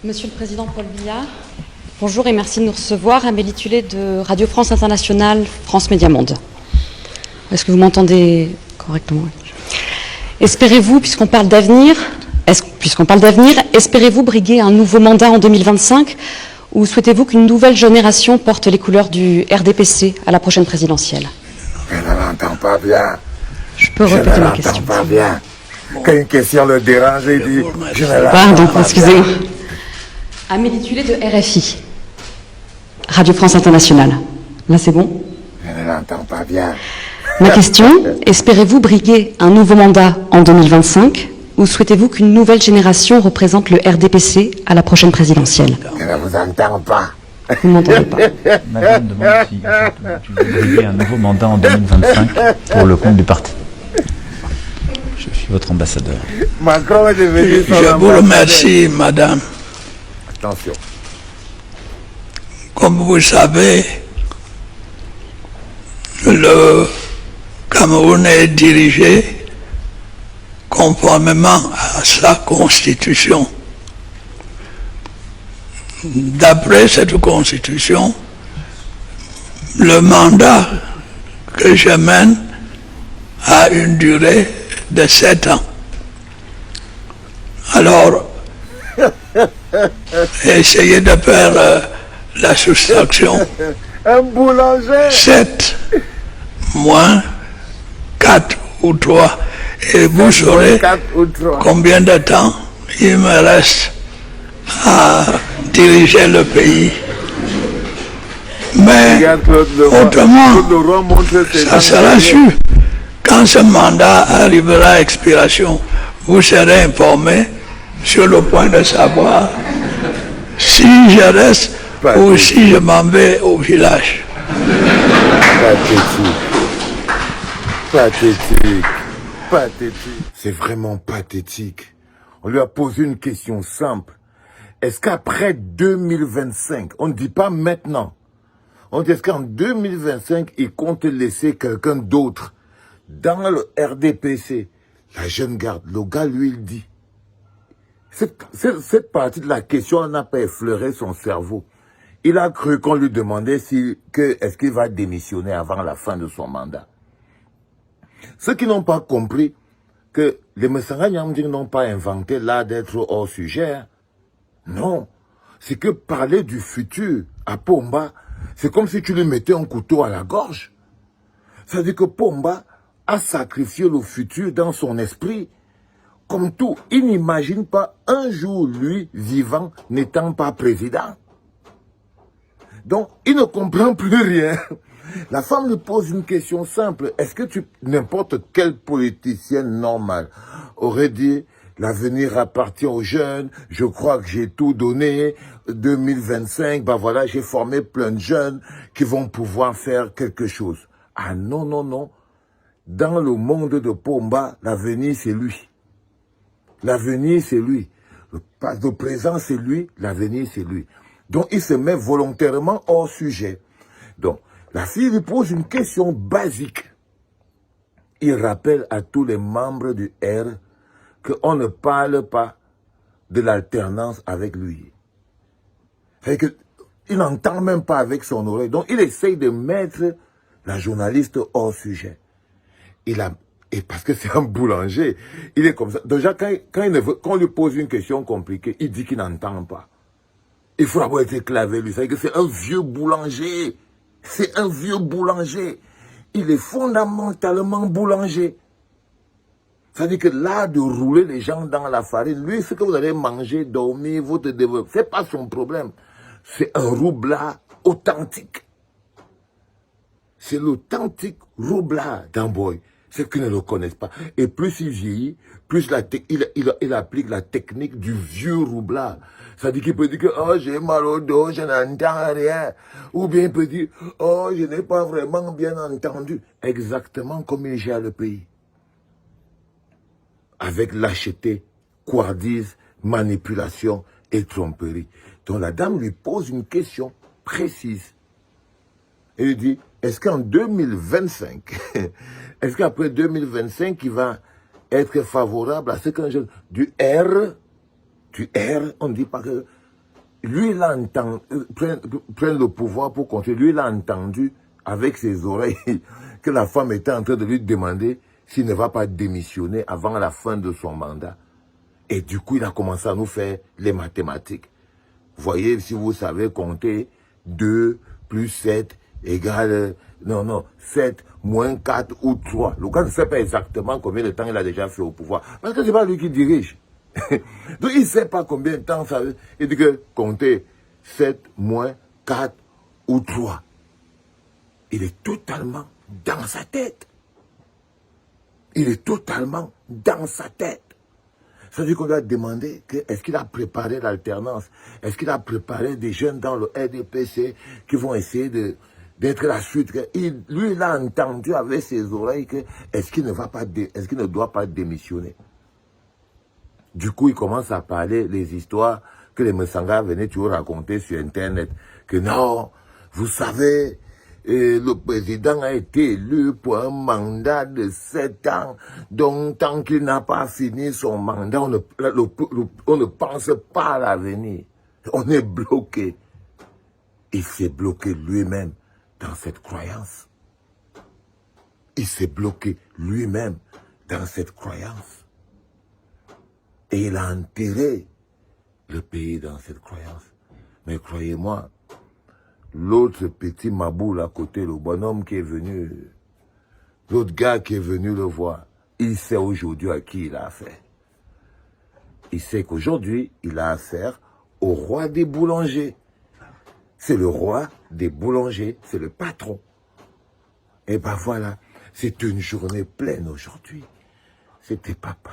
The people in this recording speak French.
Monsieur le Président Paul Biya, bonjour et merci de nous recevoir. Amélie Tullet de Radio France Internationale, France Média Monde. Est-ce que vous m'entendez correctement? Espérez-vous, puisqu'on parle d'avenir, espérez-vous briguer un nouveau mandat en 2025 ou souhaitez-vous qu'une nouvelle génération porte les couleurs du RDPC à la prochaine présidentielle? Je ne l'entends pas bien. Je peux répéter ma question. Je ne l'entends pas bien. Quand une question le dérange, il dit je ne l'entends Pardon, pas excusez-moi. bien. Amélie Tullet de RFI, Radio France Internationale. Là, c'est bon? Je ne l'entends pas bien. Ma question, espérez-vous briguer un nouveau mandat en 2025 ou souhaitez-vous qu'une nouvelle génération représente le RDPC à la prochaine présidentielle? Je ne vous entends pas. Vous ne m'entendez pas. Madame demande si tu veux briguer un nouveau mandat en 2025 pour le compte du parti. Je suis votre ambassadeur. Macron est devenu son Je vous ambassadeur. remercie, madame. Attention. Comme vous savez, le Cameroun est dirigé conformément à sa constitution. D'après cette constitution, le mandat que je mène a une durée de 7 ans. Alors, essayez de faire la soustraction. Un boulanger. 7 moins 4 ou 3. Et vous saurez 4 ou 3. combien de temps il me reste à diriger le pays. Mais Regarde Claude Leroy. autrement, Claude Leroy montre ses ça dents. sera sûr. Quand ce mandat arrivera à expiration, vous serez informé sur le point de savoir si je reste ou si je m'en vais au village. Pathétique. Pathétique. Pathétique. C'est vraiment pathétique. On lui a posé une question simple. Est-ce qu'après 2025, on ne dit pas maintenant, on dit est-ce qu'en 2025, il compte laisser quelqu'un d'autre dans le RDPC? La jeune garde, le gars, lui, il dit. Cette partie de la question n'a pas effleuré son cerveau. Il a cru qu'on lui demandait est-ce qu'il va démissionner avant la fin de son mandat. Ceux qui n'ont pas compris que les Messanga Nyamding n'ont pas inventé l'art d'être hors sujet. Hein. Non. C'est que parler du futur à Pomba, c'est comme si tu lui mettais un couteau à la gorge. Ça veut dire que Pomba a sacrifié le futur dans son esprit. Comme tout, il n'imagine pas un jour, lui, vivant, n'étant pas président. Donc, il ne comprend plus rien. La femme lui pose une question simple. Est-ce que n'importe quel politicien normal aurait dit l'avenir appartient aux jeunes, je crois que j'ai tout donné, 2025, ben voilà, j'ai formé plein de jeunes qui vont pouvoir faire quelque chose. Ah non, non, non. Dans le monde de Pomba, l'avenir c'est lui. L'avenir c'est lui. Le présent c'est lui, l'avenir c'est lui. Donc il se met volontairement hors sujet. Donc, la fille lui pose une question basique. Il rappelle à tous les membres du R qu'on ne parle pas de l'alternance avec lui. C'est-à-dire qu'il n'entend même pas avec son oreille. Donc, il essaye de mettre la journaliste hors sujet. Et parce que c'est un boulanger, il est comme ça. Déjà, quand on lui pose une question compliquée, il dit qu'il n'entend pas. Il faut avoir été clavé, lui. C'est-à-dire que c'est un vieux boulanger. C'est un vieux boulanger. Il est fondamentalement boulanger. C'est-à-dire que là, de rouler les gens dans la farine, lui, ce que vous allez manger, dormir, votre développement, c'est pas son problème. C'est un roublard authentique. C'est l'authentique roublard d'Amboy. Ceux qui ne le connaissent pas. Et plus il vieillit, plus il applique la technique du vieux roublard. C'est-à-dire qu'il peut dire que oh, j'ai mal au dos, je n'entends rien. Ou bien il peut dire oh, je n'ai pas vraiment bien entendu. Exactement comme il gère le pays. Avec lâcheté, couardise, manipulation et tromperie. Donc la dame lui pose une question précise. Et lui dit, est-ce qu'en 2025, est-ce qu'après 2025, il va être favorable à ce qu'un jeune du R, on ne dit pas que lui, il a entendu, prendre le pouvoir pour continuer. Lui, il a entendu avec ses oreilles que la femme était en train de lui demander s'il ne va pas démissionner avant la fin de son mandat. Et du coup, il a commencé à nous faire les mathématiques. Voyez, si vous savez compter, 2 plus 7 égale... Non, 7 moins 4 ou 3. Le gars ne sait pas exactement combien de temps il a déjà fait au pouvoir. Parce que c'est pas lui qui dirige. Donc, il ne sait pas combien de temps ça veut. Il dit que compter 7 moins 4 ou 3. Il est totalement dans sa tête. Il est totalement dans sa tête. Ça veut dire qu'on doit demander est-ce qu'il a préparé l'alternance? Est-ce qu'il a préparé des jeunes dans le RDPC qui vont essayer d'être la suite? Lui, il a entendu avec ses oreilles que est-ce qu'il ne doit pas démissionner? Du coup, il commence à parler les histoires que les Messanga venaient toujours raconter sur Internet. Que non, vous savez, le président a été élu pour un mandat de 7 ans. Donc, tant qu'il n'a pas fini son mandat, on ne pense pas à l'avenir. On est bloqué. Il s'est bloqué lui-même dans cette croyance. Il s'est bloqué lui-même dans cette croyance. Et il a enterré le pays dans cette croyance. Mais croyez-moi, l'autre petit Maboul à côté, le bonhomme qui est venu, l'autre gars qui est venu le voir, il sait aujourd'hui à qui il a affaire. Il sait qu'aujourd'hui, il a affaire au roi des boulangers. C'est le roi des boulangers, c'est le patron. Et ben voilà, c'est une journée pleine aujourd'hui. C'était papa.